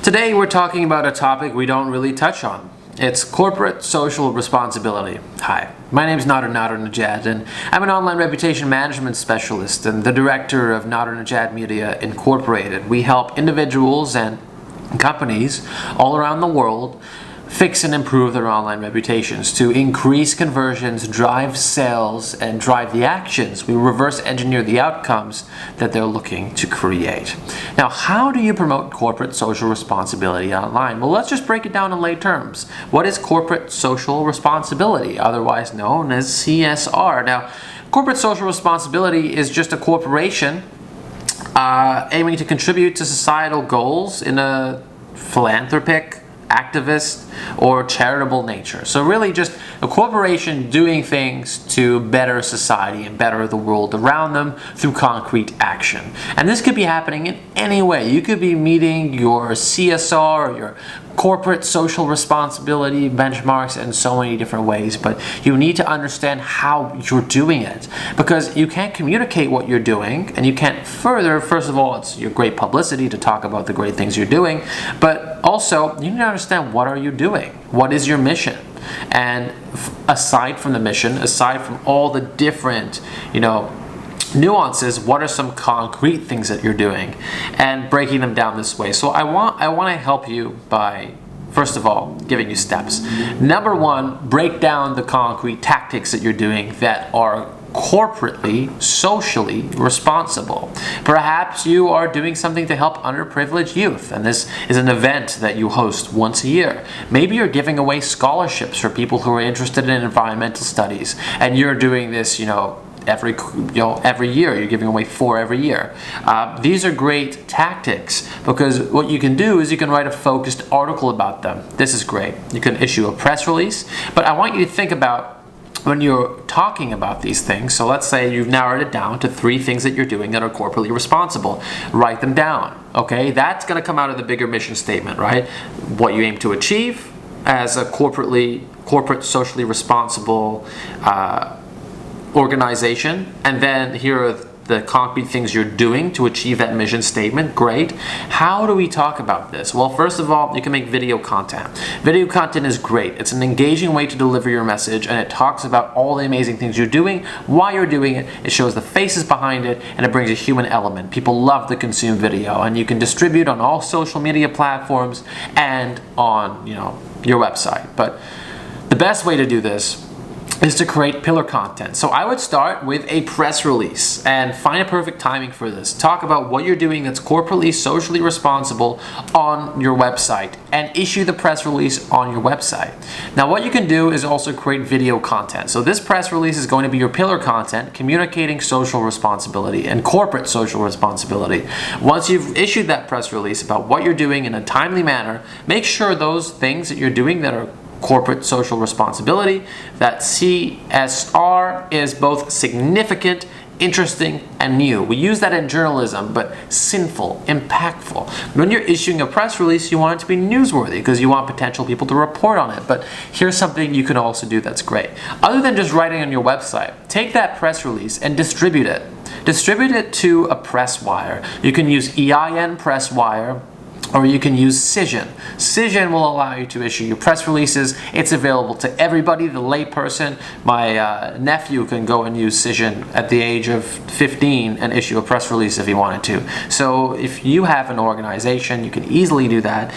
Today we're talking about a topic we don't really touch on. It's corporate social responsibility. Hi, my name is Nadernejad, and I'm an online reputation management specialist and the director of Nadernejad Media Incorporated. We help individuals and companies all around the world fix and improve their online reputations to increase conversions, drive sales, and drive the actions. We reverse engineer the outcomes that they're looking to create. Now, how do you promote corporate social responsibility online? Well, let's just break it down in lay terms. What is corporate social responsibility, otherwise known as CSR? Now, corporate social responsibility is just a corporation aiming to contribute to societal goals in a philanthropic, activist, or charitable nature. So really just a corporation doing things to better society and better the world around them through concrete action. And this could be happening in any way. You could be meeting your CSR or your corporate social responsibility benchmarks in so many different ways, but you need to understand how you're doing it, because you can't communicate what you're doing and you can't further. First of all, it's your great publicity to talk about the great things you're doing, but also you need to understand, what are you doing? What is your mission? And aside from the mission, aside from all the different, nuances, what are some concrete things that you're doing, and breaking them down this way. So I want to help you by, first of all, giving you steps. Number one, break down the concrete tactics that you're doing that are corporately, socially responsible. Perhaps you are doing something to help underprivileged youth, and this is an event that you host once a year. Maybe you're giving away scholarships for people who are interested in environmental studies, and you're doing this, every year. You're giving away 4 every year. These are great tactics, because what you can do is you can write a focused article about them. This is great. You can issue a press release, but I want you to think about when you're talking about these things. So let's say you've narrowed it down to 3 things that you're doing that are corporately responsible. Write them down, okay? That's going to come out of the bigger mission statement, right? What you aim to achieve as a corporate socially responsible organization, and then here are the concrete things you're doing to achieve that mission statement. Great. How do we talk about this? Well, first of all, you can make video content. Video content is great. It's an engaging way to deliver your message, and it talks about all the amazing things you're doing, why you're doing it. It shows the faces behind it, and it brings a human element. People love to consume video, and you can distribute on all social media platforms and on, your website. But the best way to do this is to create pillar content. So I would start with a press release and find a perfect timing for this. Talk about what you're doing that's corporately, socially responsible on your website, and issue the press release on your website. Now, what you can do is also create video content. So this press release is going to be your pillar content, communicating social responsibility and corporate social responsibility. Once you've issued that press release about what you're doing in a timely manner, make sure those things that you're doing that are corporate social responsibility, that CSR is both significant, interesting, and new. We use that in journalism, but sinful, impactful. When you're issuing a press release, you want it to be newsworthy because you want potential people to report on it. But here's something you can also do that's great. Other than just writing on your website, take that press release and distribute it. Distribute it to a press wire. You can use EIN press wire, or you can use Cision. Cision will allow you to issue your press releases. It's available to everybody, the layperson. My nephew can go and use Cision at the age of 15 and issue a press release if he wanted to. So if you have an organization, you can easily do that,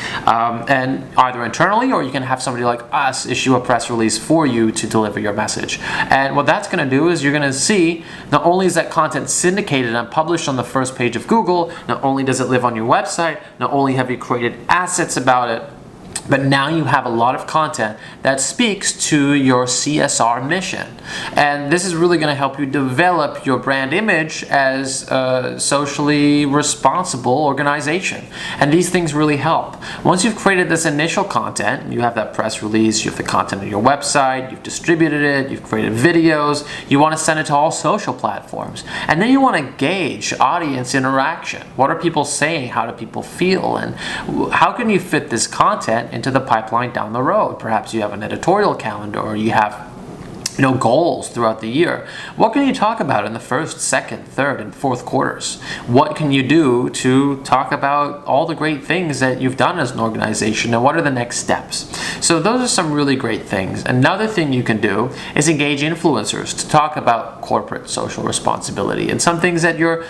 and either internally, or you can have somebody like us issue a press release for you to deliver your message. And what that's going to do is you're going to see, not only is that content syndicated and published on the first page of Google, not only does it live on your website, not only have you created assets about it, but now you have a lot of content that speaks to your CSR mission. And this is really going to help you develop your brand image as a socially responsible organization. And these things really help. Once you've created this initial content, you have that press release, you have the content on your website, you've distributed it, you've created videos, you want to send it to all social platforms. And then you want to gauge audience interaction. What are people saying? How do people feel? And how can you fit this content into the pipeline down the road? Perhaps you have an editorial calendar, or you have goals throughout the year. What can you talk about in the first, second, third, and fourth quarters? What can you do to talk about all the great things that you've done as an organization, and what are the next steps? So those are some really great things. Another thing you can do is engage influencers to talk about corporate social responsibility and some things that your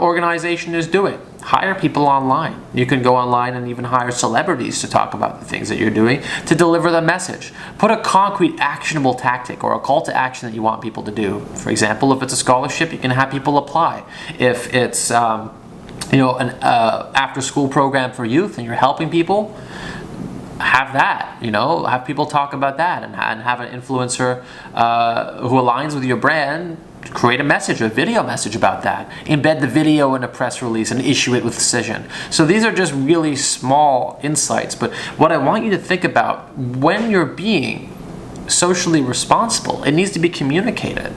organization is doing. Hire people online. You can go online and even hire celebrities to talk about the things that you're doing to deliver the message. Put a concrete actionable tactic or a call to action that you want people to do. For example, if it's a scholarship, you can have people apply. If it's an after-school program for youth and you're helping people, have that, have people talk about that and have an influencer who aligns with your brand create a message, a video message about that. Embed the video in a press release and issue it with precision. So these are just really small insights, but what I want you to think about when you're being socially responsible, it needs to be communicated.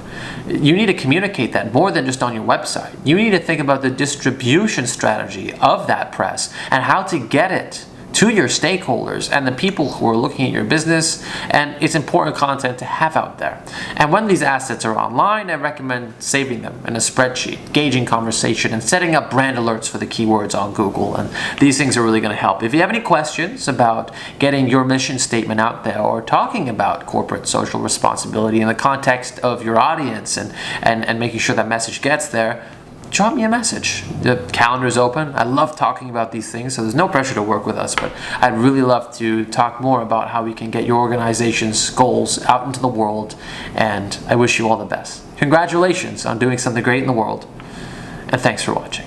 You need to communicate that more than just on your website. You need to think about the distribution strategy of that press and how to get it to your stakeholders and the people who are looking at your business, and it's important content to have out there. And when these assets are online, I recommend saving them in a spreadsheet, gauging conversation, and setting up brand alerts for the keywords on Google. And these things are really going to help. If you have any questions about getting your mission statement out there or talking about corporate social responsibility in the context of your audience and making sure that message gets there, drop me a message. The calendar's open. I love talking about these things, so there's no pressure to work with us, but I'd really love to talk more about how we can get your organization's goals out into the world, and I wish you all the best. Congratulations on doing something great in the world, and thanks for watching.